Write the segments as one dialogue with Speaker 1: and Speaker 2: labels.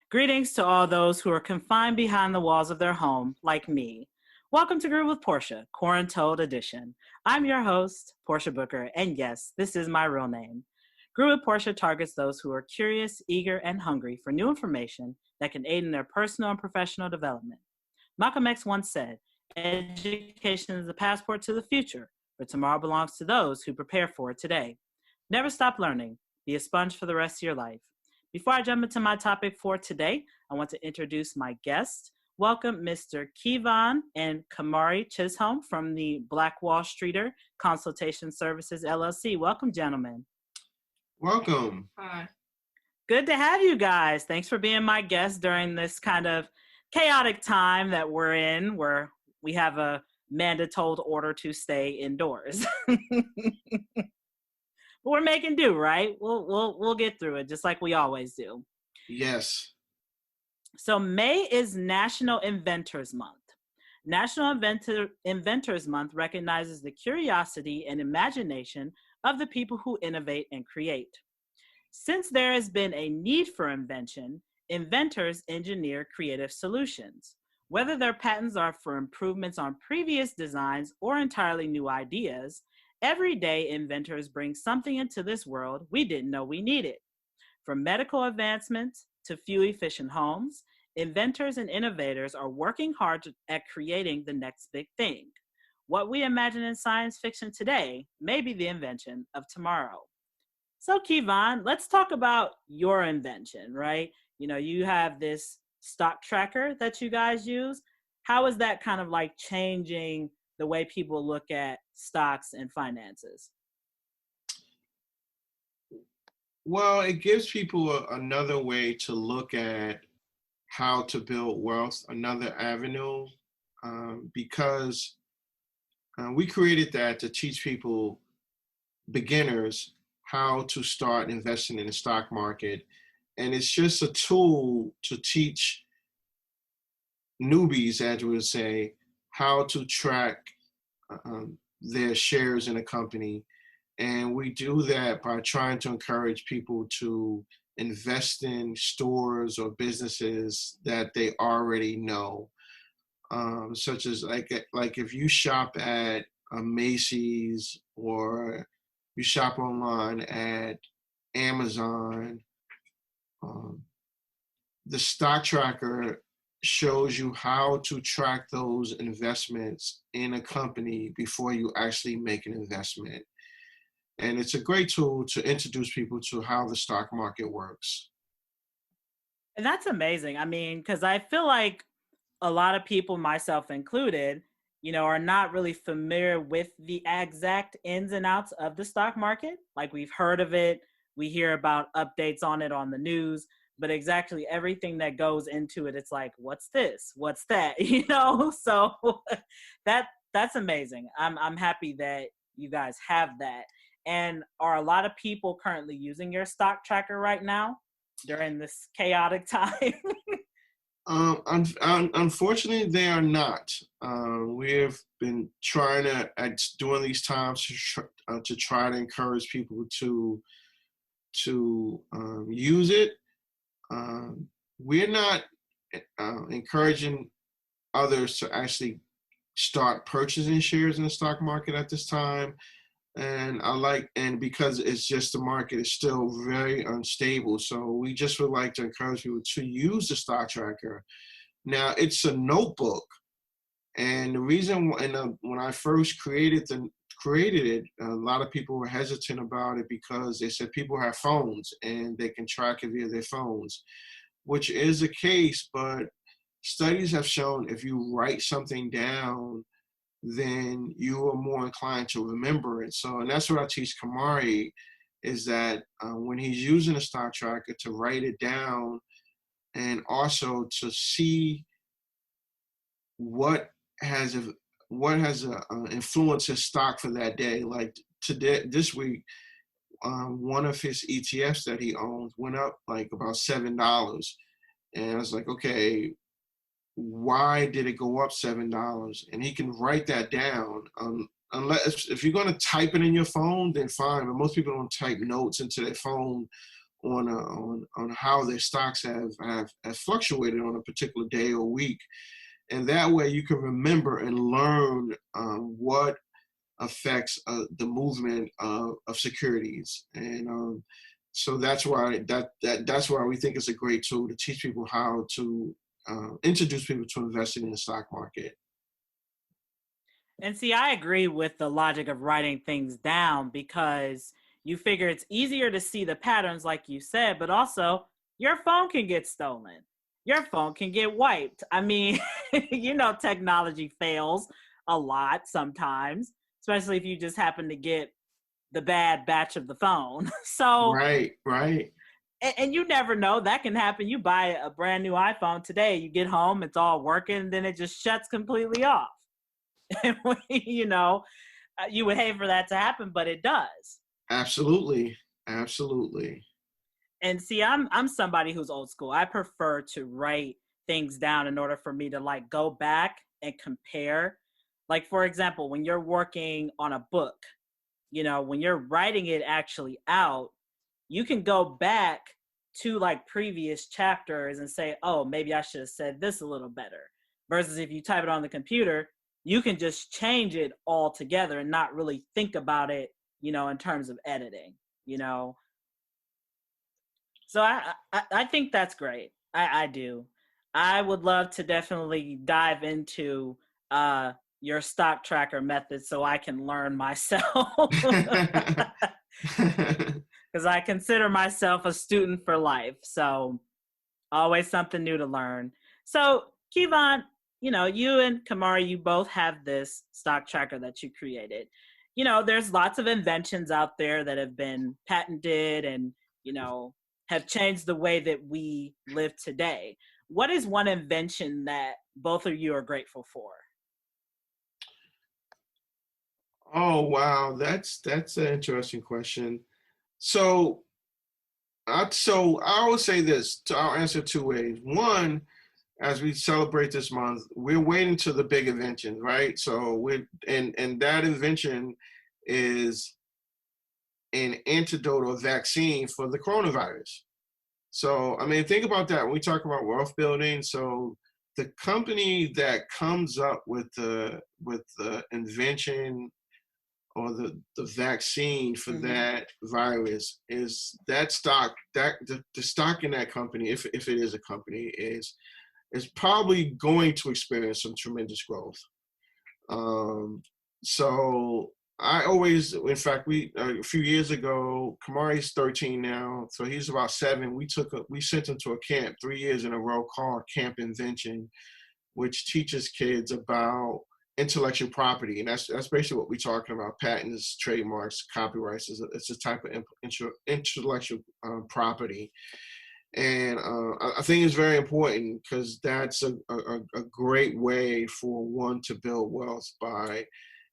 Speaker 1: Greetings to all those who are confined behind the walls of their home, like me. Welcome to Groove with Portia, QuaranTOLD Edition. I'm your host, Portia Booker, and yes, this is my real name. Groove with Portia targets those who are curious, eager, and hungry for new information that can aid in their personal and professional development. Malcolm X once said, "Education is the passport to the future, but tomorrow belongs to those who prepare for it today." Never stop learning. Be a sponge for the rest of your life. Before I jump into my topic for today, I want to introduce my guest. Welcome Mr. Kevon and Kamari Chisolm from the Black Wallstreeter Consultation Services, LLC. Welcome, gentlemen.
Speaker 2: Welcome.
Speaker 3: Hi.
Speaker 1: Good to have you guys. Thanks for being my guest during this kind of chaotic time that we're in, where we have a mandated order to stay indoors. But we're making do, right? We'll get through it just like we always do.
Speaker 2: Yes.
Speaker 1: So May is National Inventors Month. National Inventors Month recognizes the curiosity and imagination of the people who innovate and create. Since there has been a need for invention, inventors engineer creative solutions. Whether their patents are for improvements on previous designs or entirely new ideas, every day inventors bring something into this world we didn't know we needed. From medical advancements to fuel-efficient homes, inventors and innovators are working hard at creating the next big thing. What we imagine in science fiction today may be the invention of tomorrow. So Kevon, let's talk about your invention, right? You know, you have this stock tracker that you guys use. How is that kind of like changing the way people look at stocks and finances?
Speaker 2: Well, it gives people another way to look at how to build wealth, another avenue, because we created that to teach people, beginners, how to start investing in the stock market. And it's just a tool to teach newbies, as we would say, how to track their shares in a company. And we do that by trying to encourage people to invest in stores or businesses that they already know, such as like if you shop at a Macy's or you shop online at Amazon, the stock tracker shows you how to track those investments in a company before you actually make an investment. And it's a great tool to introduce people to how the stock market works.
Speaker 1: And that's amazing. I mean, because I feel like a lot of people, myself included, you know, are not really familiar with the exact ins and outs of the stock market. Like we've heard of it, we hear about updates on it on the news, but exactly everything that goes into it, it's like, what's this? What's that? You know, so that's amazing. I'm happy that you guys have that. And are a lot of people currently using your stock tracker right now during this chaotic time?
Speaker 2: Unfortunately, they are not. We've been trying to, during these times, to try to encourage people to use it. We're not encouraging others to actually start purchasing shares in the stock market at this time. And because it's just the market is still very unstable. So we just would like to encourage people to use the stock tracker. Now it's a notebook. And the reason, when I first created it, a lot of people were hesitant about it because they said people have phones and they can track it via their phones, which is the case. But studies have shown if you write something down, then you are more inclined to remember it. So, and that's what I teach Kamari, is that when he's using a stock tracker, to write it down and also to see what has influenced his stock for that day. Like this week, one of his ETFs that he owns went up like about $7, and I was like, okay, why did it go up $7? And he can write that down. Unless if you're going to type it in your phone, then fine. But most people don't type notes into their phone on how their stocks have fluctuated on a particular day or week, and that way you can remember and learn what affects the movement of securities. And so that's why that's why we think it's a great tool to teach people how to introduce people to investing in the stock market.
Speaker 1: And see, I agree with the logic of writing things down because you figure it's easier to see the patterns, like you said, but also your phone can get stolen. Your phone can get wiped. I mean, technology fails a lot sometimes, especially if you just happen to get the bad batch of the phone. So,
Speaker 2: Right.
Speaker 1: and you never know, that can happen. You buy a brand new iPhone today, you get home, it's all working, and then it just shuts completely off. you know, you would hate for that to happen, but it does.
Speaker 2: Absolutely.
Speaker 1: And see, I'm somebody who's old school. I prefer to write things down in order for me to like go back and compare. Like, for example, when you're working on a book, when you're writing it actually out, you can go back to like previous chapters and say, oh, maybe I should have said this a little better. Versus if you type it on the computer, you can just change it all together and not really think about it, in terms of editing, So I think that's great. I do. I would love to definitely dive into your stock tracker method so I can learn myself. Because I consider myself a student for life. So always something new to learn. So Kevon, you and Kamari, you both have this stock tracker that you created. There's lots of inventions out there that have been patented and, have changed the way that we live today. What is one invention that both of you are grateful for?
Speaker 2: Oh wow, that's an interesting question. So I will say this. I'll answer two ways. One, as we celebrate this month, we're waiting to the big invention, right? So and that invention is an antidote or vaccine for the coronavirus. So I mean, think about that when we talk about wealth building. So the company that comes up with the invention or the vaccine for that virus is that stock, that the stock in that company, if it is a company, is probably going to experience some tremendous growth. So I always, in fact, we a few years ago, Kamari's 13 now, so he's about 7. We sent him to a camp 3 years in a row called Camp Invention, which teaches kids about intellectual property, and that's basically what we're talking about: patents, trademarks, copyrights. It's a type of intellectual property. And I think it's very important because that's a great way for one to build wealth by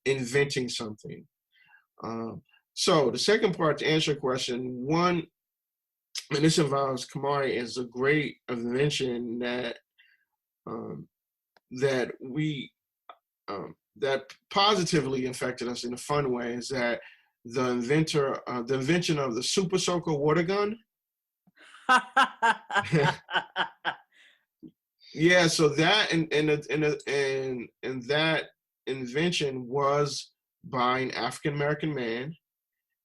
Speaker 2: inventing something. So the second part, to answer your question, one, and this involves Kamari, is a great invention that that we that positively affected us in a fun way, is that the invention of the Super Soaker water gun. Yeah, so that and that invention was by an African American man,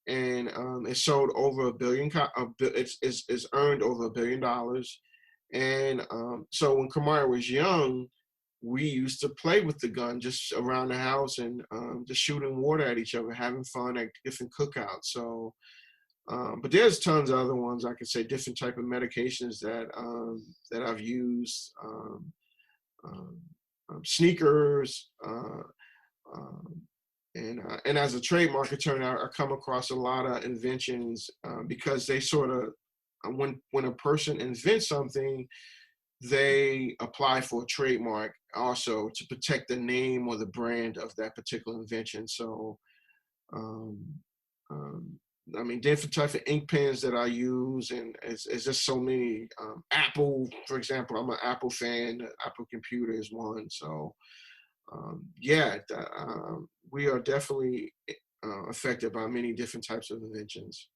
Speaker 2: and it sold over $1 billion. It's earned over $1 billion. And so when Kamari was young, we used to play with the gun just around the house and just shooting water at each other, having fun at different cookouts. So. But there's tons of other ones. I could say different type of medications that I've used, sneakers, and as a trade marketer, I come across a lot of inventions because they sort of when a person invents something, they apply for a trademark also to protect the name or the brand of that particular invention. So. I mean, different types of ink pens that I use, and it's just so many. Apple, for example, I'm an Apple fan. Apple computer is one. So, we are definitely affected by many different types of inventions.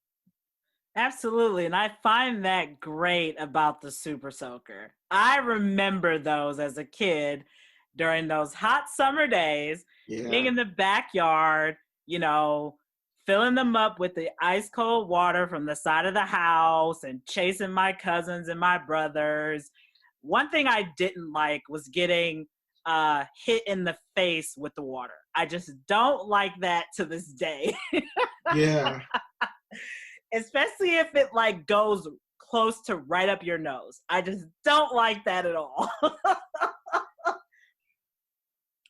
Speaker 1: Absolutely. And I find that great about the Super Soaker. I remember those as a kid during those hot summer days, being
Speaker 2: Yeah.
Speaker 1: in the backyard, you know, filling them up with the ice cold water from the side of the house and chasing my cousins and my brothers. One thing I didn't like was getting hit in the face with the water. I just don't like that to this day.
Speaker 2: Yeah.
Speaker 1: Especially if it like goes close to right up your nose. I just don't like that at all.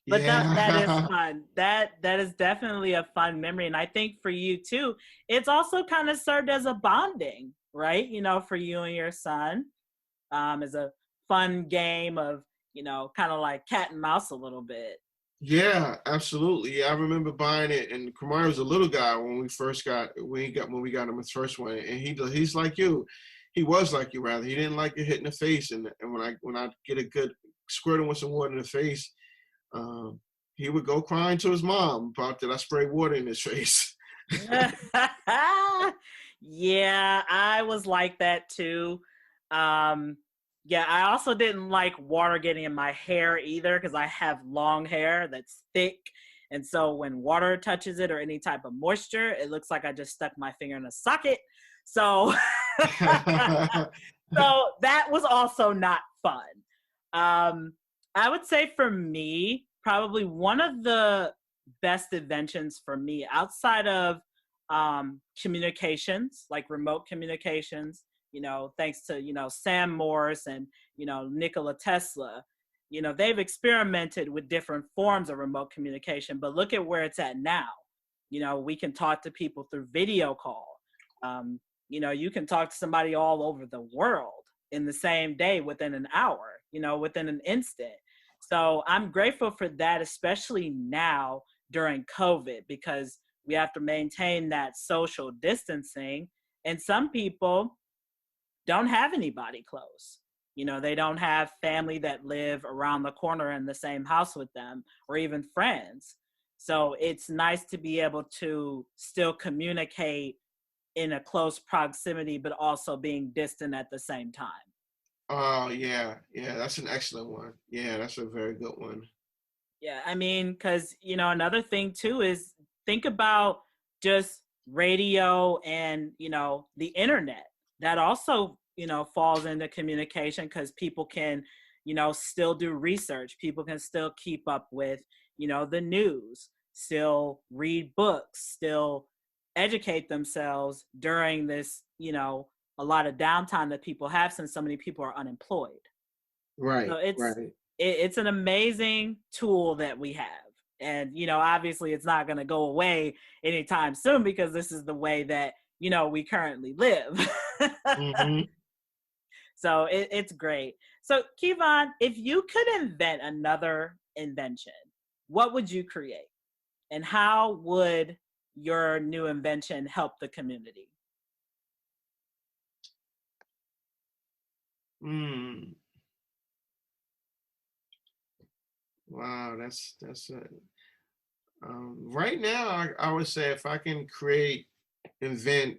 Speaker 1: But that is
Speaker 2: Yeah.
Speaker 1: fun. That is definitely a fun memory, and I think for you too, it's also kind of served as a bonding, right? You know, for you and your son, as a fun game of, you know, kind of like cat and mouse a little bit.
Speaker 2: Yeah, absolutely. Yeah, I remember buying it, and Kamari was a little guy when we got him his first one, and he's like you. He was like you, rather. He didn't like it hit in the face, and when I get a good squirting with some water in the face, um, he would go crying to his mom about that I sprayed water in his face.
Speaker 1: Yeah, I was like that too. Um, yeah, I also didn't like water getting in my hair either because I have long hair that's thick. And so when water touches it or any type of moisture, it looks like I just stuck my finger in a socket. So so that was also not fun. I would say for me, probably one of the best inventions for me outside of communications, like remote communications, you know, thanks to, you know, Sam Morse and, you know, Nikola Tesla, you know, they've experimented with different forms of remote communication, but look at where it's at now. You know, we can talk to people through video call. Um, you know, you can talk to somebody all over the world in the same day within an hour, you know, within an instant. So I'm grateful for that, especially now during COVID, because we have to maintain that social distancing. And some people don't have anybody close. You know, they don't have family that live around the corner in the same house with them or even friends. So it's nice to be able to still communicate in a close proximity, but also being distant at the same time.
Speaker 2: Oh yeah, yeah, that's an excellent one. Yeah, that's a very good one.
Speaker 1: Yeah, I mean, because, you know, another thing too is think about just radio and, you know, the internet. That also, you know, falls into communication because people can, you know, still do research. People can still keep up with, you know, the news, still read books, still educate themselves during this, you know, a lot of downtime that people have since so many people are unemployed. So
Speaker 2: Right, right.
Speaker 1: it's an amazing tool that we have. And, you know, obviously it's not going to go away anytime soon because this is the way that, you know, we currently live.
Speaker 2: Hmm.
Speaker 1: So it's great. So, Kevon, if you could invent another invention, what would you create? And how would your new invention help the community?
Speaker 2: Mm. Wow, that's a, right now. I would say if I can invent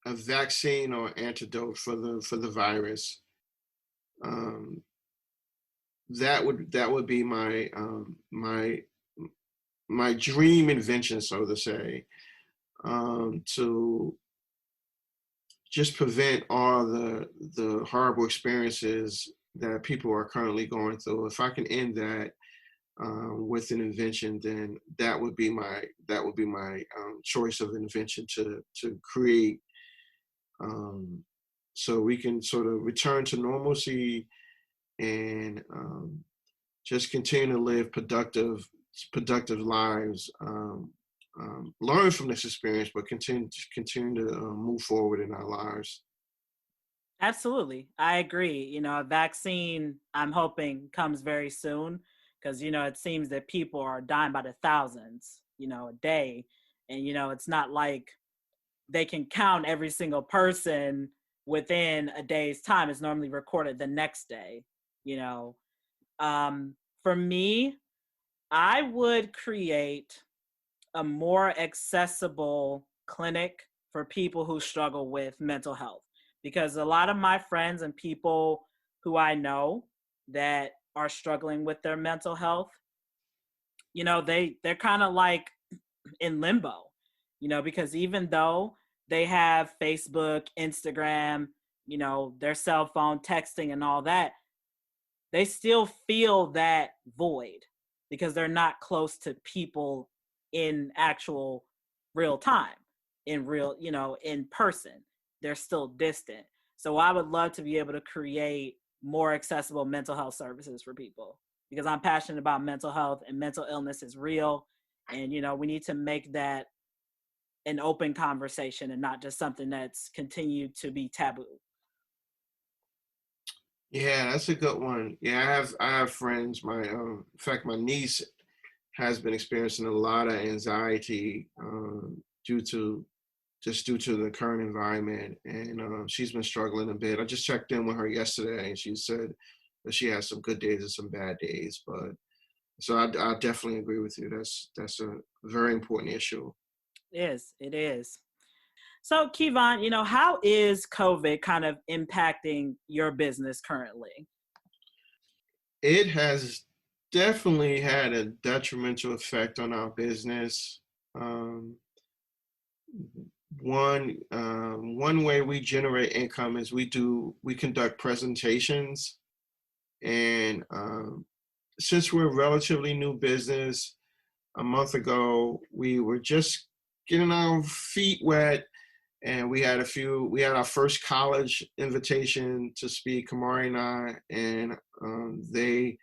Speaker 2: a vaccine or antidote for the virus, um, that would be my dream invention, so to say, to just prevent all the horrible experiences that people are currently going through. If I can end that with an invention, then that would be my choice of invention to create, um, so we can sort of return to normalcy and just continue to live productive lives. Learn from this experience, but continue to move forward in our lives.
Speaker 1: Absolutely. I agree. You know, a vaccine, I'm hoping, comes very soon because, you know, it seems that people are dying by the thousands, you know, a day. And, you know, it's not like they can count every single person within a day's time. It's normally recorded the next day, you know. For me, I would create a more accessible clinic for people who struggle with mental health? Because a lot of my friends and people who I know that are struggling with their mental health, you know, they're kind of like in limbo, you know, because even though they have Facebook, Instagram, you know, their cell phone texting and all that, they still feel that void because they're not close to people in actual real time, in real, you know, in person. They're still distant. So I would love to be able to create more accessible mental health services for people because I'm passionate about mental health and mental illness is real. And, you know, we need to make that an open conversation and not just something that's continued to be taboo.
Speaker 2: Yeah, that's a good one. Yeah, I have friends. In fact, my niece has been experiencing a lot of anxiety due to the current environment, and she's been struggling a bit. I just checked in with her yesterday, and she said that she has some good days and some bad days. But so I definitely agree with you. That's a very important issue.
Speaker 1: It is. So, Kevon, you know, how is COVID kind of impacting your business currently?
Speaker 2: It has definitely had a detrimental effect on our business. Um, one way we generate income is we conduct presentations, and since we're a relatively new business, a month ago we were just getting our feet wet, and we had our first college invitation to speak, Kamari and I, and they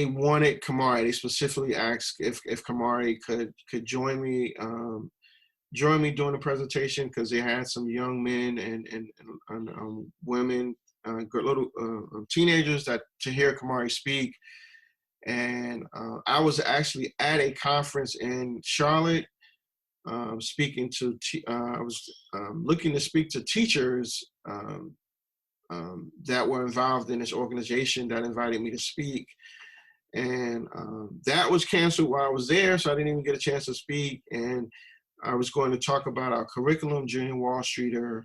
Speaker 2: wanted Kamari. They specifically asked if Kamari could join me during the presentation because they had some young men and women, little teenagers that to hear Kamari speak. And I was actually at a conference in Charlotte, speaking to. I was looking to speak to teachers that were involved in this organization that invited me to speak. And that was canceled while I was there, so I didn't even get a chance to speak. And I was going to talk about our curriculum during Wallstreeter.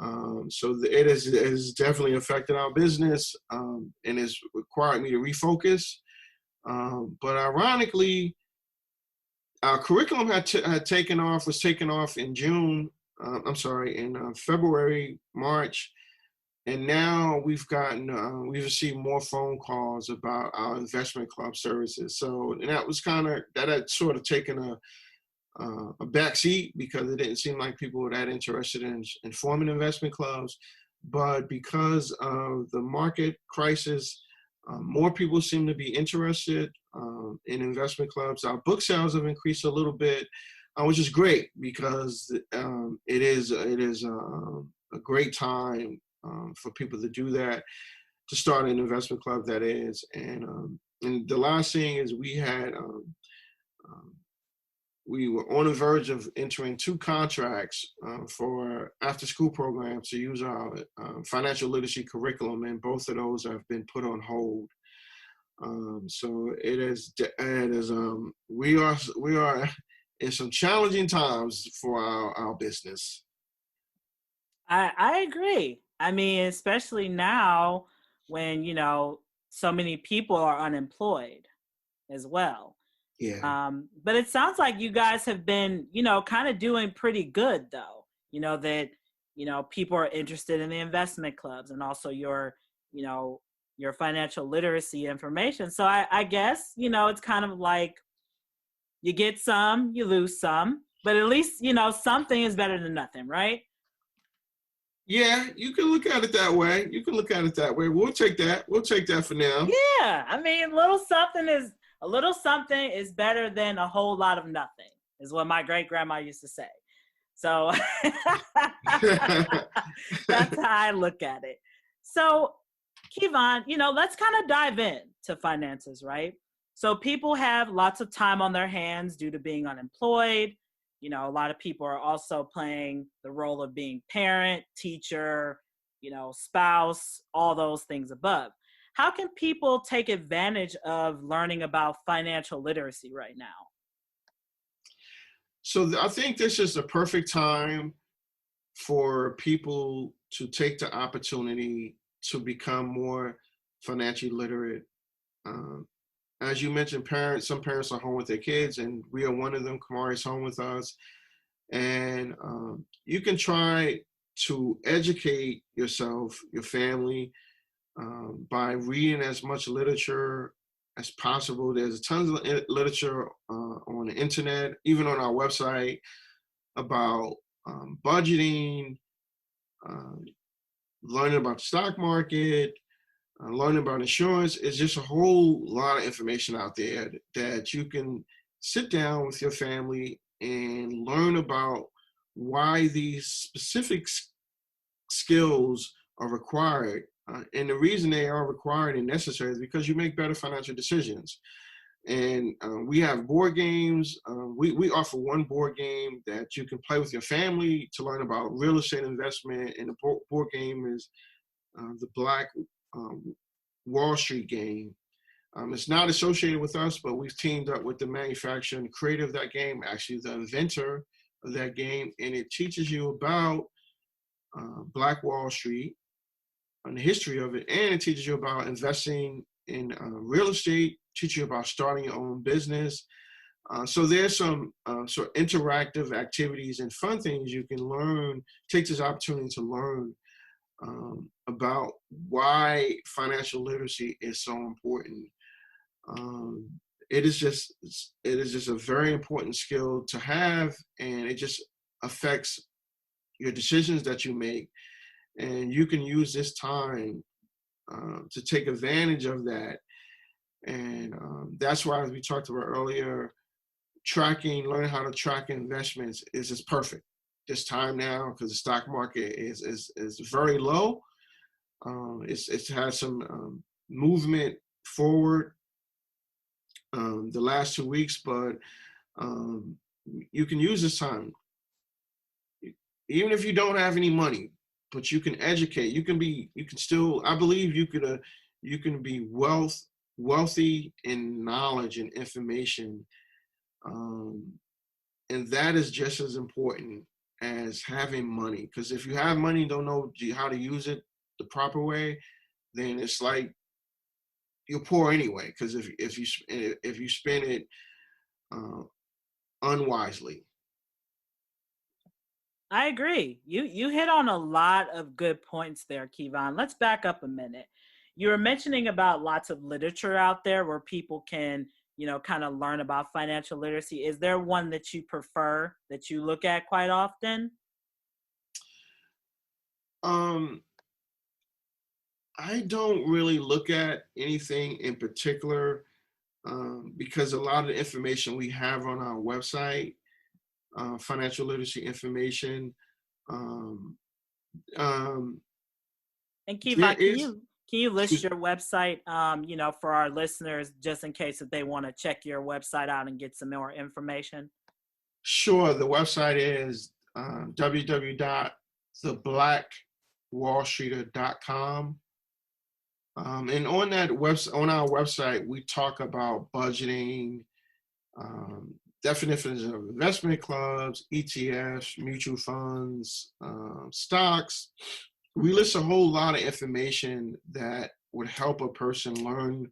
Speaker 2: It has definitely affected our business, and has required me to refocus. But ironically, our curriculum had taken off, was taken off in June. In February, March, and now we've received more phone calls about our investment club services. So, and that had sort of taken a backseat because it didn't seem like people were that interested in forming investment clubs. But because of the market crisis, more people seem to be interested in investment clubs. Our book sales have increased a little bit, which is great because it is a great time for people to do that, to start an investment club, that is. And the last thing is we were on the verge of entering 2 contracts for after-school programs to use our financial literacy curriculum, and both of those have been put on hold. So we are in some challenging times for our business.
Speaker 1: I agree. I mean, especially now when, you know, so many people are unemployed as well.
Speaker 2: Yeah.
Speaker 1: But it sounds like you guys have been, you know, kind of doing pretty good though. You know, that, you know, people are interested in the investment clubs and also your, you know, your financial literacy information. So I guess, you know, it's kind of like you get some, you lose some, but at least, you know, something is better than nothing, right?
Speaker 2: Yeah, you can look at it that way. We'll take that. We'll take that for now.
Speaker 1: Yeah. I mean, a little something is better than a whole lot of nothing, is what my great grandma used to say. So that's how I look at it. So, Kevon, you know, let's kind of dive in to finances, right? So people have lots of time on their hands due to being unemployed. You know, a lot of people are also playing the role of being parent, teacher, you know, spouse, all those things above. How can people take advantage of learning about financial literacy right now?
Speaker 2: So I think this is the perfect time for people to take the opportunity to become more financially literate. Um, as you mentioned, some parents are home with their kids, and we are one of them. Kamari's home with us, and you can try to educate yourself, your family, by reading as much literature as possible. There's tons of literature on the internet, even on our website, about budgeting, uh, learning about the stock market, learning about insurance. Is just a whole lot of information out there that you can sit down with your family and learn about why these specific skills are required. And the reason they are required and necessary is because you make better financial decisions. And we have board games. We offer one board game that you can play with your family to learn about real estate investment. And the board game is the Black Wall Street game. It's not associated with us, but we've teamed up with the manufacturer and creator of that game, actually the inventor of that game, and it teaches you about Black Wall Street and the history of it, and it teaches you about investing in real estate, teaches you about starting your own business. So there's some sort of interactive activities and fun things you can learn, take this opportunity to learn about why financial literacy is so important. It is just a very important skill to have, and it just affects your decisions that you make. And you can use this time to take advantage of that. And that's why, as we talked about earlier, learning how to track investments is just perfect this time now, because the stock market is very low. It's had some movement forward the last 2 weeks, but you can use this time, even if you don't have any money, but you can educate. You can still, I believe you can be wealthy in knowledge and information. And that is just as important as having money. Because if you have money and don't know how to use it the proper way, then it's like you're poor anyway. Because if you spend it unwisely.
Speaker 1: I agree. You hit on a lot of good points there, Kevon. Let's back up a minute. You were mentioning about lots of literature out there where people can, kind of learn about financial literacy. Is there one that you prefer, that you look at quite often?
Speaker 2: I don't really look at anything in particular because a lot of the information we have on our website, financial literacy information.
Speaker 1: And
Speaker 2: There
Speaker 1: Kevon, can
Speaker 2: is,
Speaker 1: you list your website, for our listeners, just in case if they want to check your website out and get some more information?
Speaker 2: Sure. The website is www.thebblackwallstreeter.com. And on our website, we talk about budgeting, definitions of investment clubs, ETFs, mutual funds, stocks. We list a whole lot of information that would help a person learn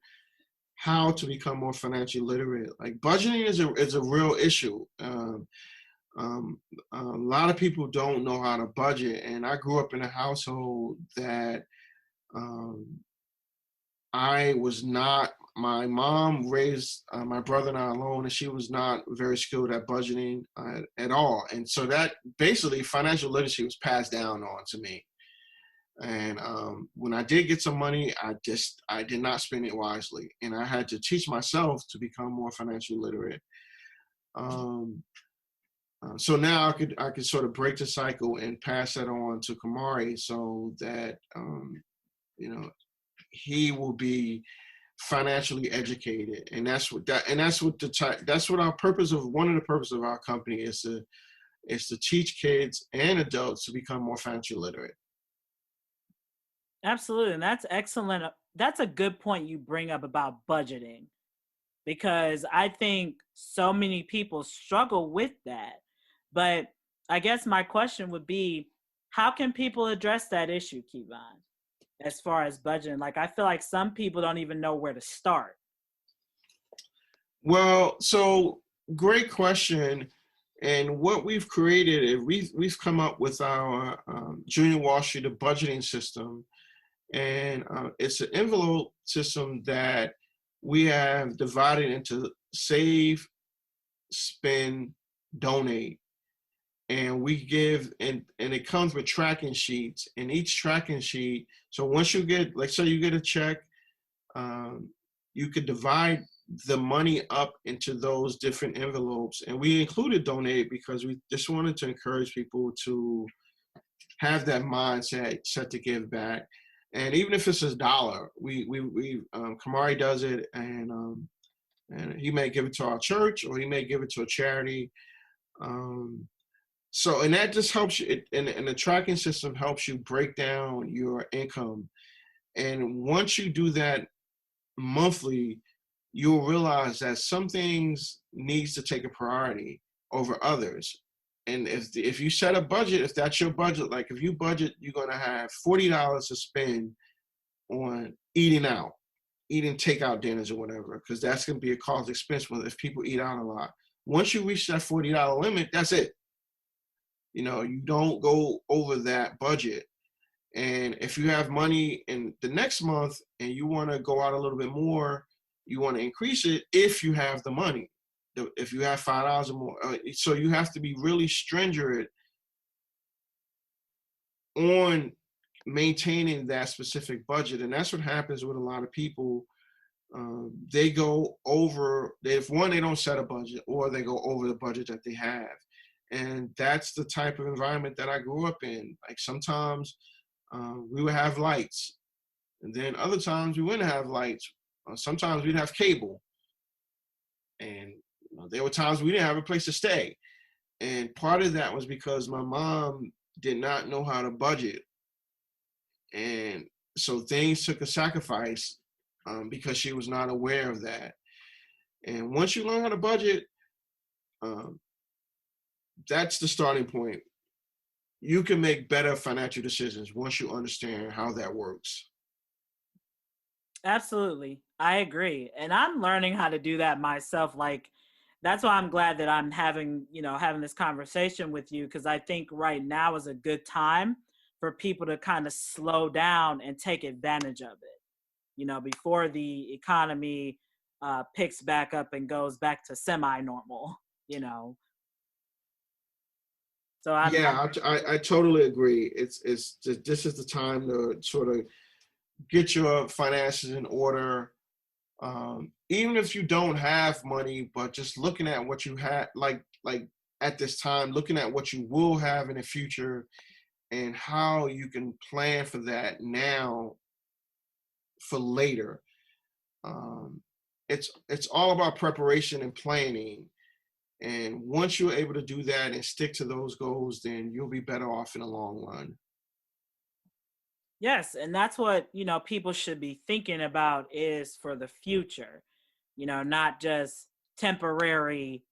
Speaker 2: how to become more financially literate. Like budgeting is a real issue. A lot of people don't know how to budget, and I grew up in a household that I was not. My mom raised my brother and I alone, and she was not very skilled at budgeting at all. And so that basically financial literacy was passed down on to me. And when I did get some money, I did not spend it wisely, and I had to teach myself to become more financially literate. So now I could sort of break the cycle and pass that on to Kamari, so that he will be financially educated, and that's what our purpose of one of the purposes of our company is to teach kids and adults to become more financially literate.
Speaker 1: Absolutely. And that's excellent. That's a good point you bring up about budgeting, because I think so many people struggle with that. But I guess my question would be, how can people address that issue, Kevon, as far as budgeting? Like, I feel like some people don't even know where to start.
Speaker 2: Well, so great question. And what we've created is we've come up with our Junior Wallstreeter budgeting system. And it's an envelope system that we have divided into save, spend, donate. And we give, and it comes with tracking sheets. And each tracking sheet, so once you get, like, so you get a check, you could divide the money up into those different envelopes. And we included donate because we just wanted to encourage people to have that mindset set to give back. And even if it's $1, Kamari does it, and he may give it to our church or he may give it to a charity. So, and that just helps you, and the tracking system helps you break down your income. And once you do that monthly, you'll realize that some things needs to take a priority over others. And if you set a budget, if that's your budget, like if you budget, you're going to have $40 to spend on eating out, eating takeout dinners or whatever, because that's going to be a cost expense if people eat out a lot. Once you reach that $40 limit, that's it. You know, you don't go over that budget. And if you have money in the next month and you want to go out a little bit more, you want to increase it if you have the money. If you have $5 or more. So you have to be really stringent on maintaining that specific budget. And that's what happens with a lot of people. They go over, if one, they don't set a budget, or they go over the budget that they have. And that's the type of environment that I grew up in. Like sometimes we would have lights, and then other times we wouldn't have lights. Sometimes we'd have cable. And there were times we didn't have a place to stay. And part of that was because my mom did not know how to budget. And so things took a sacrifice because she was not aware of that. And once you learn how to budget, that's the starting point. You can make better financial decisions once you understand how that works.
Speaker 1: Absolutely. I agree. And I'm learning how to do that myself. Like, that's why I'm glad that I'm having, having this conversation with you, because I think right now is a good time for people to kind of slow down and take advantage of it, before the economy picks back up and goes back to semi-normal. So
Speaker 2: I totally agree. It's just, this is the time to sort of get your finances in order. Even if you don't have money, but just looking at what you had, like at this time, looking at what you will have in the future and how you can plan for that now for later. It's all about preparation and planning. And once you're able to do that and stick to those goals, then you'll be better off in the long run.
Speaker 1: Yes, and that's what, people should be thinking about is for the future, not just temporary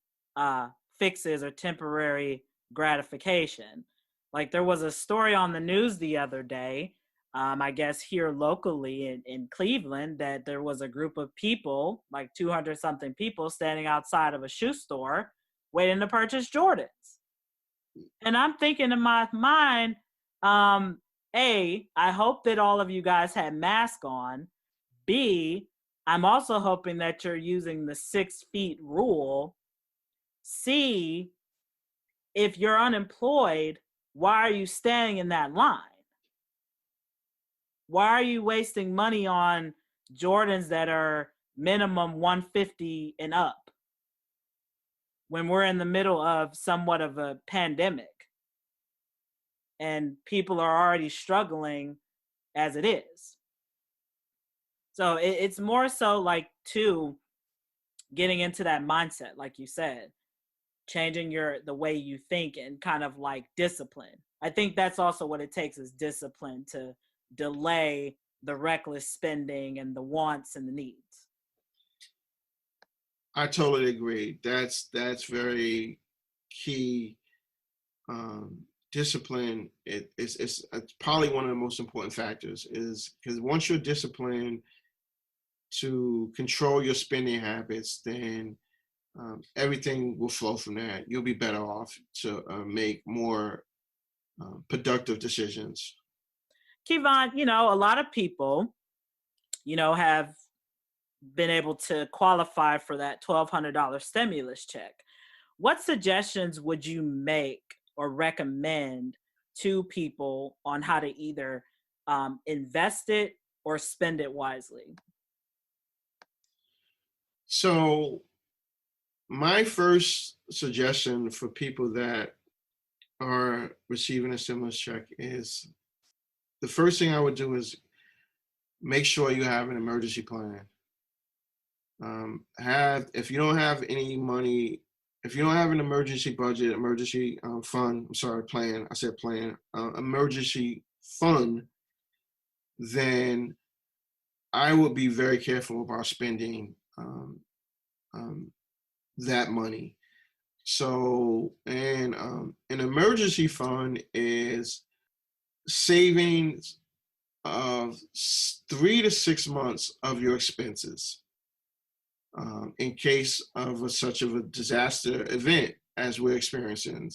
Speaker 1: fixes or temporary gratification. Like there was a story on the news the other day, I guess here locally in Cleveland, that there was a group of people, like 200 something people, standing outside of a shoe store waiting to purchase Jordans. And I'm thinking in my mind, A, I hope that all of you guys had masks on. B, I'm also hoping that you're using the 6 feet rule. C, if you're unemployed, why are you standing in that line? Why are you wasting money on Jordans that are minimum 150 and up when we're in the middle of somewhat of a pandemic and people are already struggling as it is? So it's more so like getting into that mindset, like you said, changing the way you think and kind of like discipline. I think that's also what it takes is discipline to delay the reckless spending and the wants and the needs.
Speaker 2: I totally agree. That's very key. Discipline, it's probably one of the most important factors, is because once you're disciplined to control your spending habits, then everything will flow from that. You'll be better off to make more productive decisions.
Speaker 1: Kevon, a lot of people, have been able to qualify for that $1,200 stimulus check. What suggestions would you make or recommend to people on how to either invest it or spend it wisely?
Speaker 2: So my first suggestion for people that are receiving a stimulus check is, the first thing I would do is make sure you have an emergency plan. If you don't have any money, if you don't have an emergency budget, emergency fund, I'm sorry, plan, I said plan, emergency fund, then I would be very careful about spending that money. So, and an emergency fund is savings of 3 to 6 months of your expenses, in case of such of a disaster event as we're experiencing.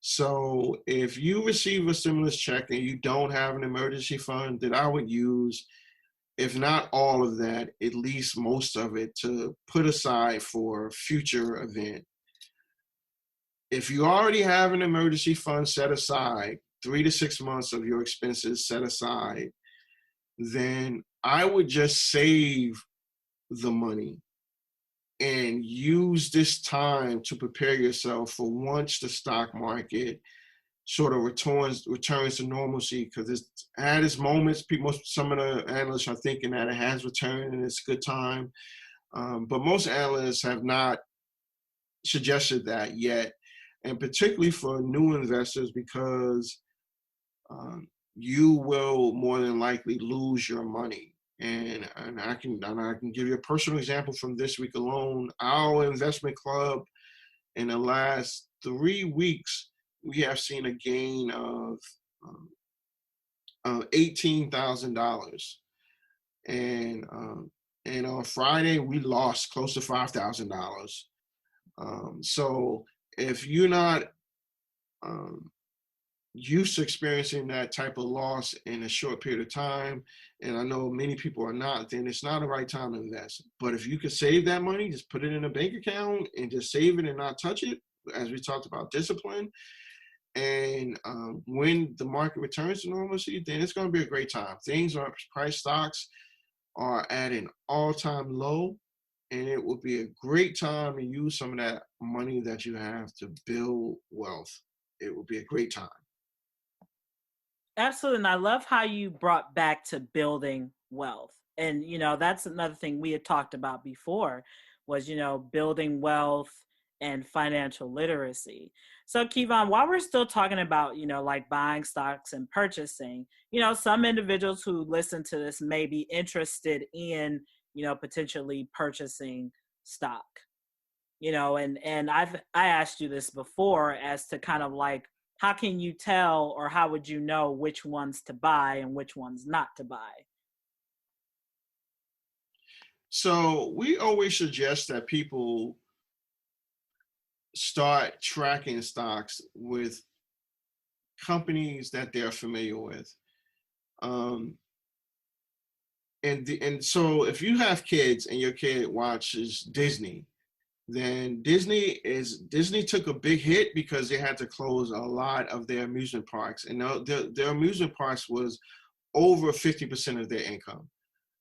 Speaker 2: So if you receive a stimulus check and you don't have an emergency fund, then I would use, if not all of that, at least most of it, to put aside for future event. If you already have an emergency fund set aside, 3 to 6 months of your expenses set aside, then I would just save the money and use this time to prepare yourself for once the stock market sort of returns to normalcy, because it's at its moments, some of the analysts are thinking that it has returned and it's a good time, but most analysts have not suggested that yet, and particularly for new investors, because you will more than likely lose your money. And I can give you a personal example from this week alone. Our investment club, in the last 3 weeks, we have seen a gain of $18,000, and on Friday we lost close to $5,000. So if you're not used to experiencing that type of loss in a short period of time, and I know many people are not, then it's not the right time to invest. But if you could save that money, just put it in a bank account and just save it and not touch it, as we talked about discipline, and when the market returns to normalcy, then it's going to be a great time. Stocks are at an all-time low, and it will be a great time to use some of that money that you have to build wealth. It will be a great time.
Speaker 1: Absolutely. And I love how you brought back to building wealth. And, that's another thing we had talked about before was, building wealth and financial literacy. So, Kevon, while we're still talking about, like buying stocks and purchasing, some individuals who listen to this may be interested in, potentially purchasing stock, and I asked you this before as to kind of like, how can you tell, or how would you know which ones to buy and which ones not to buy?
Speaker 2: So we always suggest that people start tracking stocks with companies that they're familiar with. And so if you have kids and your kid watches Disney, then Disney took a big hit because they had to close a lot of their amusement parks, and their amusement parks was over 50% of their income.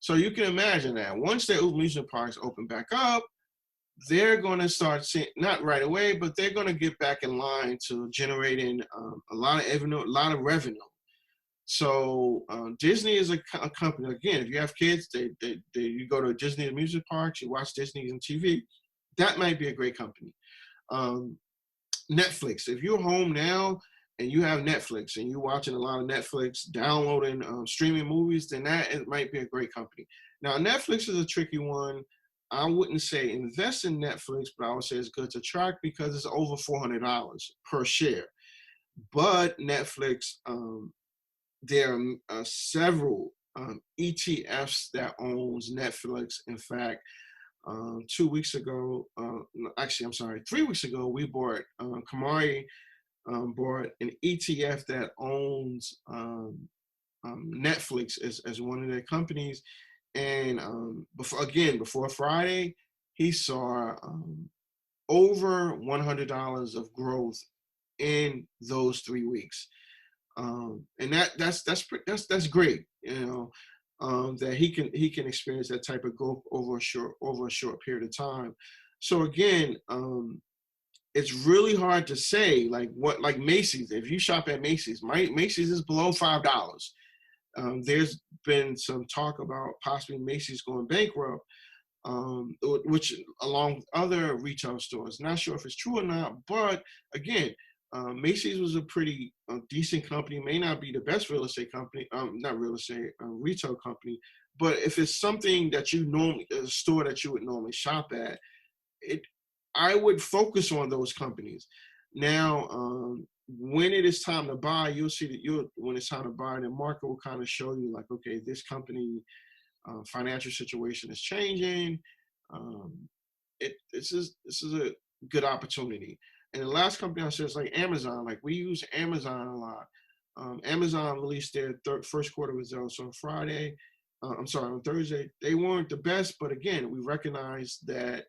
Speaker 2: So you can imagine that once their amusement parks open back up, they're going to start seeing, not right away, but they're going to get back in line to generating a lot of revenue. So Disney is a company. Again, if you have kids, you go to Disney amusement parks, you watch Disney on TV. That might be a great company. Netflix. If you're home now and you have Netflix and you're watching a lot of Netflix, downloading streaming movies, then it might be a great company. Now, Netflix is a tricky one I wouldn't say invest in Netflix, but I would say it's good to track because it's over $400 per share. But Netflix, there are several ETFs that owns Netflix. In fact, 2 weeks ago, actually, I'm sorry, 3 weeks ago, we bought, Kamari bought an ETF that owns Netflix as one of their companies. And before Friday, he saw over $100 of growth in those 3 weeks. And that's great, that he can experience that type of growth over a short period of time. So again, it's really hard to say like Macy's. If you shop at Macy's, Macy's is below $5. There's been some talk about possibly Macy's going bankrupt, which along with other retail stores. Not sure if it's true or not, but again, Macy's was a pretty decent company. May not be the best real estate company, not real estate, retail company, but if it's something that a store that you would normally shop at, I would focus on those companies. Now, when it is time to buy, you'll see that when it's time to buy, the market will kind of show you like, okay, this company financial situation is changing. This is a good opportunity. And the last company I said is like Amazon. Like we use Amazon a lot. Amazon released their first quarter results on on Thursday. They weren't the best, but again, we recognize that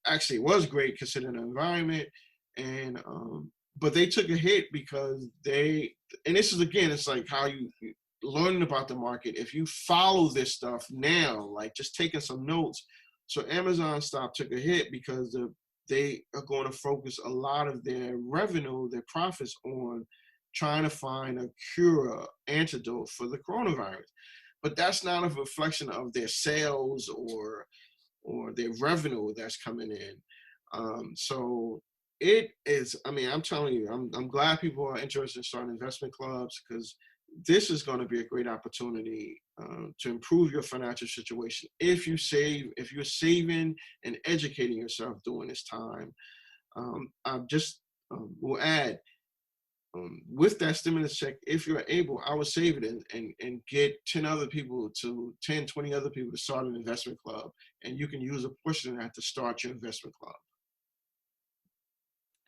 Speaker 2: actually it was great considering the environment. And but they took a hit because and this is again, it's like how you learning about the market. If you follow this stuff now, like just taking some notes. So Amazon stock took a hit because they are going to focus a lot of their revenue, their profits on trying to find a cure, antidote for the coronavirus. But that's not a reflection of their sales or their revenue that's coming in. So it is, I mean, I'm telling you, I'm glad people are interested in starting investment clubs because this is going to be a great opportunity to improve your financial situation. If you're saving and educating yourself during this time, I just will add, with that stimulus check, if you're able, I would save it and get 20 other people to start an investment club. And you can use a portion of that to start your investment club.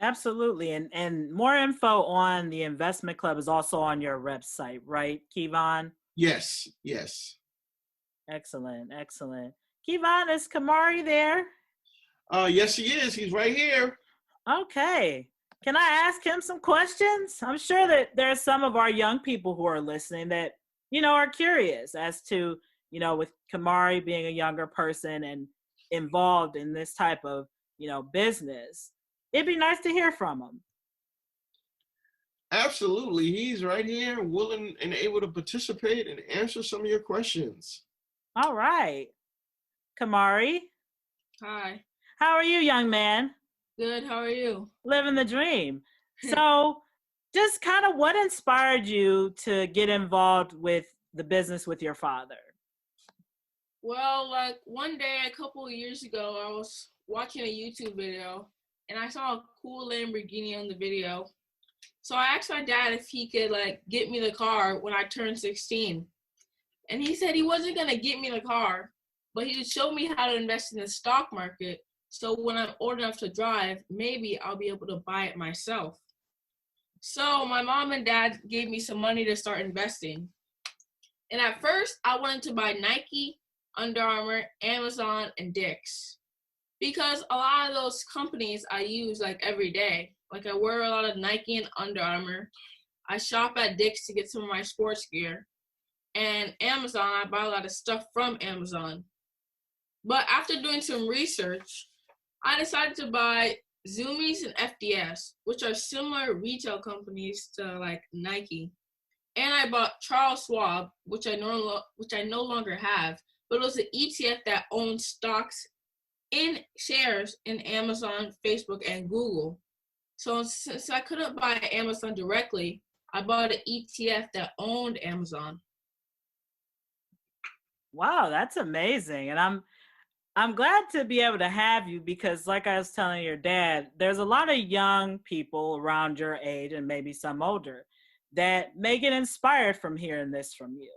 Speaker 1: Absolutely. And more info on the investment club is also on your website, right, Kevon?
Speaker 2: Yes.
Speaker 1: Excellent. Kevon, is Kamari there?
Speaker 2: Yes, he is. He's right here.
Speaker 1: Okay. Can I ask him some questions? I'm sure that there's some of our young people who are listening that, are curious as to, with Kamari being a younger person and involved in this type of, business. It'd be nice to hear from him.
Speaker 2: Absolutely. He's right here, willing and able to participate and answer some of your questions.
Speaker 1: All right. Kamari.
Speaker 3: Hi.
Speaker 1: How are you, young man?
Speaker 3: Good. How are you?
Speaker 1: Living the dream. So just kind of what inspired you to get involved with the business with your father?
Speaker 3: Well, like one day a couple of years ago, I was watching a YouTube video and I saw a cool Lamborghini on the video. So I asked my dad if he could get me the car when I turned 16. And he said he wasn't going to get me the car, but he would show me how to invest in the stock market. So when I'm old enough to drive, maybe I'll be able to buy it myself. So my mom and dad gave me some money to start investing. And at first, I wanted to buy Nike, Under Armour, Amazon, and Dick's. Because a lot of those companies I use every day. I wear a lot of Nike and Under Armour. I shop at Dick's to get some of my sports gear. And Amazon, I buy a lot of stuff from Amazon. But after doing some research, I decided to buy Zoomies and FDS, which are similar retail companies to Nike. And I bought Charles Schwab, which I no longer have, but it was an ETF that owns stocks in shares in Amazon, Facebook, and Google. So since I couldn't buy Amazon directly, I bought an ETF that owned Amazon.
Speaker 1: Wow, that's amazing. And I'm glad to be able to have you because, like I was telling your dad, there's a lot of young people around your age and maybe some older that may get inspired from hearing this from you.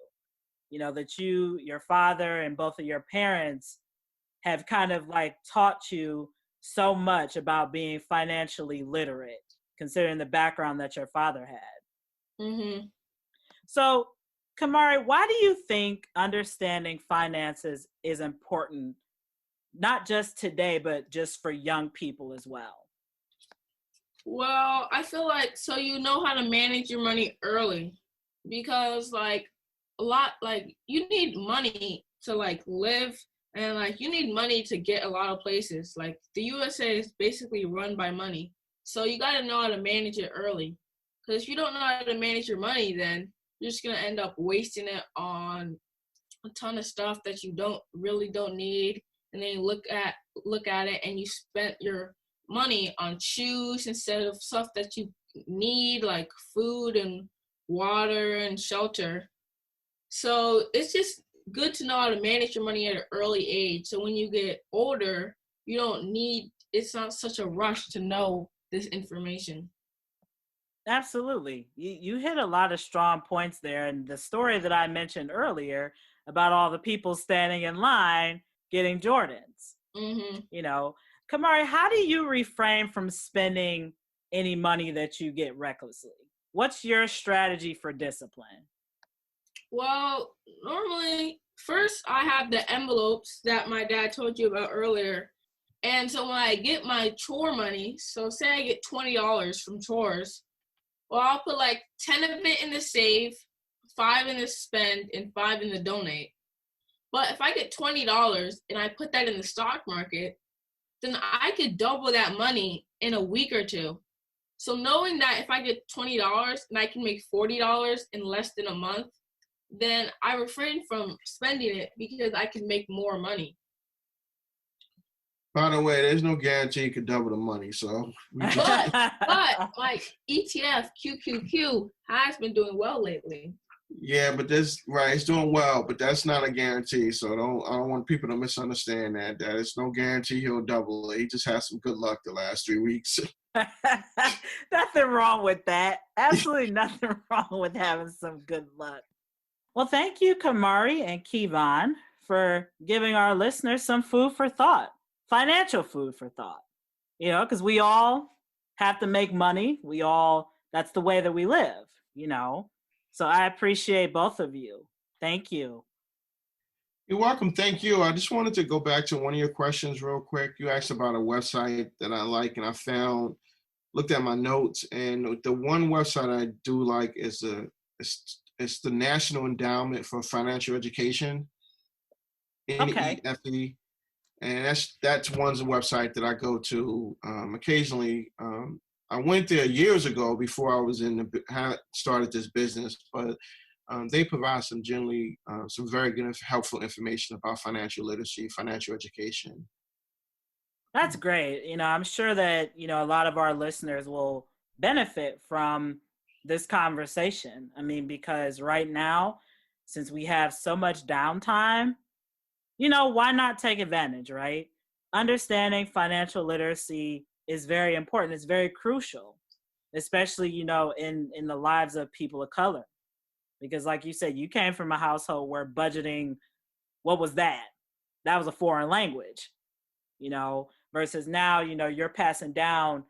Speaker 1: You know, that your father, and both of your parents have kind of like taught you so much about being financially literate, considering the background that your father had.
Speaker 3: Mm-hmm.
Speaker 1: So, Kamari, why do you think understanding finances is important, not just today, but just for young people as well?
Speaker 3: Well, I feel like so you know how to manage your money early because like a lot like you need money to like live and like you need money to get a lot of places. Like the USA is basically run by money. So you got to know how to manage it early. Cuz if you don't know how to manage your money then you're just going to end up wasting it on a ton of stuff that you don't need and then you look at it and you spent your money on shoes instead of stuff that you need like food and water and shelter. So it's just good to know how to manage your money at an early age so when you get older it's not such a rush to know this information.
Speaker 1: Absolutely. You hit a lot of strong points there. And the story that I mentioned earlier about all the people standing in line getting Jordans.
Speaker 3: Mm-hmm.
Speaker 1: You know, Kamari, how do you refrain from spending any money that you get recklessly? What's your strategy for discipline?
Speaker 3: Well, normally, first I have the envelopes that my dad told you about earlier. And so when I get my chore money, so say I get $20 from chores, well, I'll put like 10 of it in the save, 5 in the spend, and 5 in the donate. But if I get $20 and I put that in the stock market, then I could double that money in a week or two. So knowing that if I get $20 and I can make $40 in less than a month, then I refrain from spending it because I can make more money.
Speaker 2: By the way, there's no guarantee you could double the money. So,
Speaker 3: but like ETF QQQ has been doing well lately.
Speaker 2: Yeah, but that's right. It's doing well, but that's not a guarantee. So I don't want people to misunderstand that. That it's no guarantee he'll double it. He just had some good luck the last 3 weeks.
Speaker 1: Nothing wrong with that. Absolutely nothing wrong with having some good luck. Well, thank you, Kamari and Kevon, for giving our listeners some food for thought, financial food for thought. You know, because we all have to make money. That's the way that we live, you know. So I appreciate both of you. Thank you.
Speaker 2: You're welcome. Thank you. I just wanted to go back to one of your questions real quick. You asked about a website that I like, and I looked at my notes, and the one website I do like is it's the National Endowment for Financial Education,
Speaker 1: Okay.
Speaker 2: NEFE, and that's one's website that I go to occasionally. I went there years ago before I was started this business, but they provide some very good, helpful information about financial literacy, financial education.
Speaker 1: That's great. You know, I'm sure that, you know, a lot of our listeners will benefit from this conversation. I mean, because right now, since we have so much downtime, you know, why not take advantage, right? Understanding financial literacy is very important. It's very crucial, especially, you know, in the lives of people of color. Because like you said, you came from a household where budgeting, what was that? That was a foreign language, you know, versus now, you know, you're passing down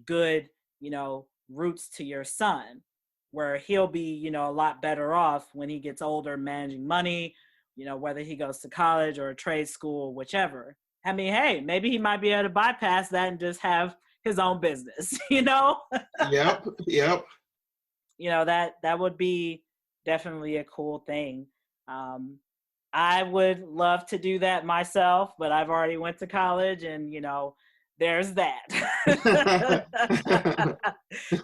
Speaker 1: good, you know, roots to your son, where he'll be, you know, a lot better off when he gets older managing money, you know, whether he goes to college or a trade school, whichever. I mean, hey, maybe he might be able to bypass that and just have his own business, you know?
Speaker 2: Yep.
Speaker 1: You know, that would be definitely a cool thing. I would love to do that myself, but I've already went to college and, you know, there's that.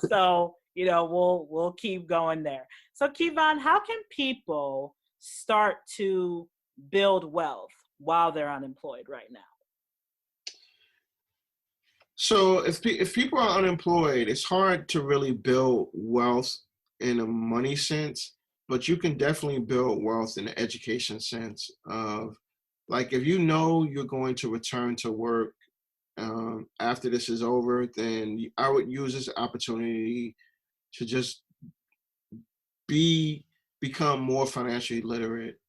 Speaker 1: So, you know, we'll keep going there. So, Kevon, how can people start to build wealth while they're unemployed right now?
Speaker 2: So if people are unemployed, it's hard to really build wealth in a money sense, but you can definitely build wealth in the education sense of Like if you know you're going to return to work after this is over, then I would use this opportunity to just become more financially literate.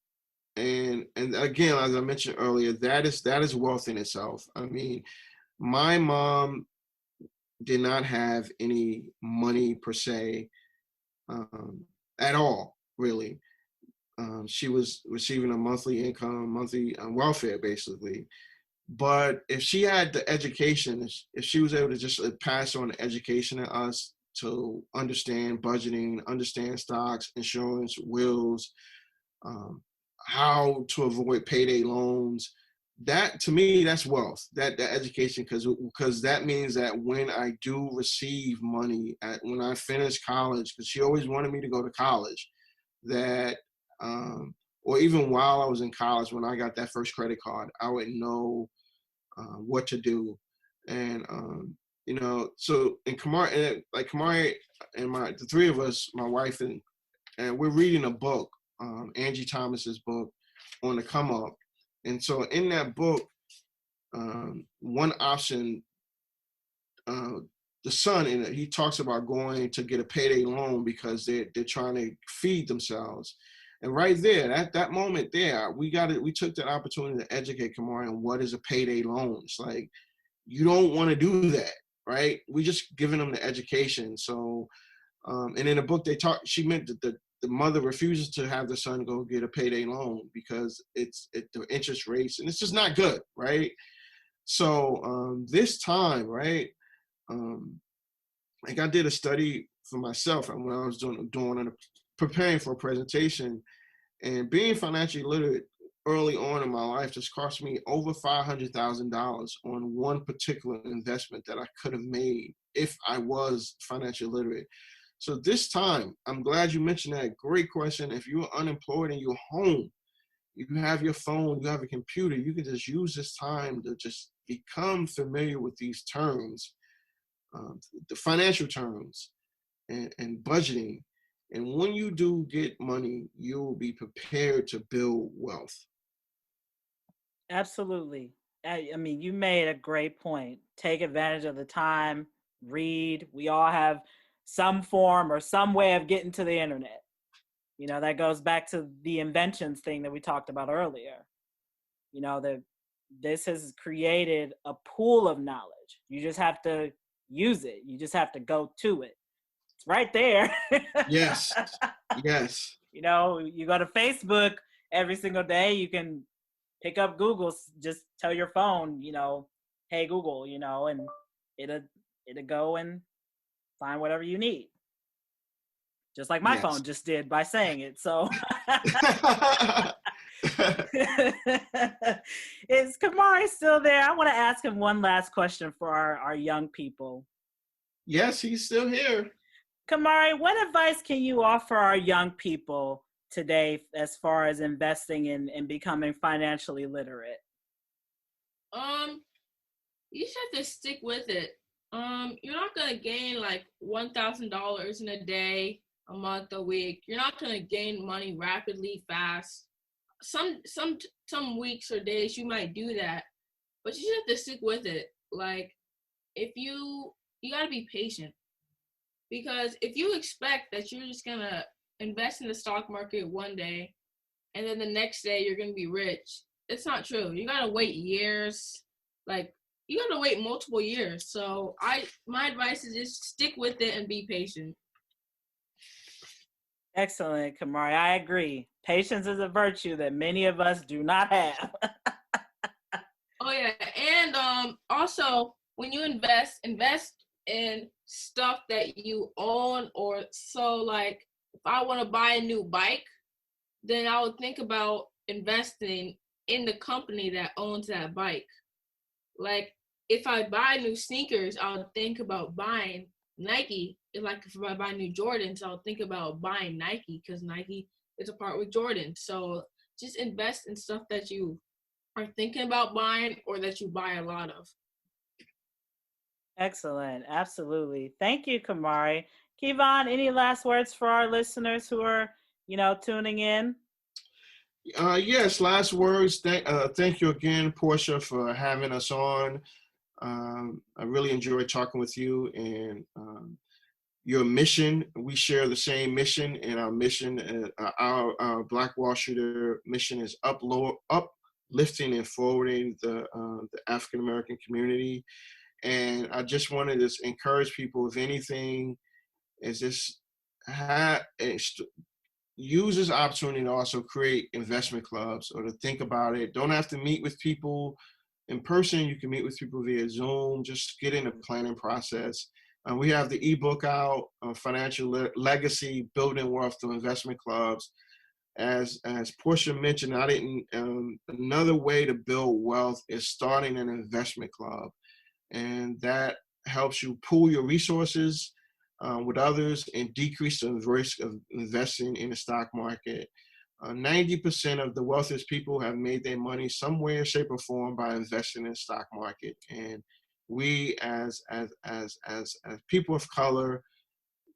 Speaker 2: And again, as I mentioned earlier, that is wealth in itself. I mean, my mom did not have any money per se at all, really. She was receiving a monthly income, monthly welfare, basically. But if she had the education, if she was able to just pass on the education to us to understand budgeting, understand stocks, insurance, wills, um, how to avoid payday loans, that to me, that's wealth. That education, because that means that when I do receive money when I finish college, because she always wanted me to go to college, that or even while I was in college, when I got that first credit card, I would know what to do. And so in Kamari, Kamari and the three of us, my wife and we're reading a book, Angie Thomas's book on the come up. And so in that book, one option, the son in it, he talks about going to get a payday loan because they're trying to feed themselves. And right there, at that moment there, we took that opportunity to educate Kamari on what is a payday loan. It's like, you don't want to do that, right? We just giving them the education. So, and in the book she meant that the mother refuses to have the son go get a payday loan because the interest rates, and it's just not good, right? So this time, right, like I did a study for myself when I was preparing for a presentation, and being financially literate early on in my life just cost me over $500,000 on one particular investment that I could have made if I was financially literate. So this time, I'm glad you mentioned that. Great question. If you're unemployed and you're home, you have your phone, you have a computer, you can just use this time to just become familiar with these terms, the financial terms and budgeting. And when you do get money, you'll be prepared to build wealth.
Speaker 1: Absolutely. I mean, you made a great point. Take advantage of the time, read. We all have some form or some way of getting to the internet. That goes back to the inventions thing that we talked about earlier. This has created a pool of knowledge. You just have to use it. You just have to go to it. It's right there.
Speaker 2: Yes. Yes.
Speaker 1: You go to Facebook every single day. You can pick up Google, just tell your phone, hey Google, and it'll go and find whatever you need. Just like my phone just did by saying it. So is Kamari still there? I want to ask him one last question for our young people.
Speaker 2: Yes, he's still here.
Speaker 1: Kamari, what advice can you offer our young people today as far as investing in becoming financially literate?
Speaker 3: You just have to stick with it. You're not gonna gain like $1,000 in a day, a month, a week. You're not gonna gain money rapidly, fast. Some weeks or days you might do that, but you just have to stick with it. Like, if you gotta be patient, because if you expect that you're just gonna invest in the stock market one day and then the next day you're gonna be rich, it's not true. You gotta wait years. Like, you gotta wait multiple years. So my advice is just stick with it and be patient.
Speaker 1: Excellent, Kamari. I agree. Patience is a virtue that many of us do not have.
Speaker 3: Oh yeah, and also when you invest in stuff that you own, or so like if I want to buy a new bike, then I would think about investing in the company that owns that bike. Like, if I buy new sneakers, I'll think about buying Nike. If I buy new Jordans, I'll think about buying Nike because Nike is a part with Jordan. So just invest in stuff that you are thinking about buying or that you buy a lot of.
Speaker 1: Excellent. Absolutely. Thank you, Kamari. Kevon, any last words for our listeners who are, tuning in?
Speaker 2: Yes, last words. Thank you again, Portia, for having us on. I really enjoyed talking with you, and your mission. We share the same mission, and our mission, our Black Wallstreeter mission, is uplifting and forwarding the African American community. And I just wanted to encourage people, if anything, is just use this opportunity to also create investment clubs, or to think about it. Don't have to meet with people in person. You can meet with people via Zoom. Just get in the planning process. We have the ebook out, Financial Legacy, Building Wealth Through Investment Clubs. As Portia mentioned, another way to build wealth is starting an investment club. And that helps you pool your resources with others and decrease the risk of investing in the stock market. 90% of the wealthiest people have made their money some way, shape, or form by investing in the stock market. And we, as people of color,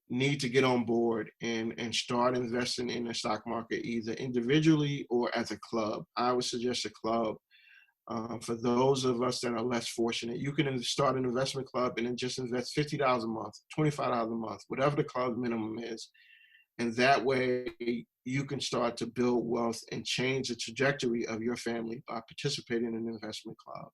Speaker 2: need to get on board and start investing in the stock market, either individually or as a club. I would suggest a club. For those of us that are less fortunate, you can start an investment club and then just invest $50 a month, $25 a month, whatever the club minimum is. And that way you can start to build wealth and change the trajectory of your family by participating in an investment club.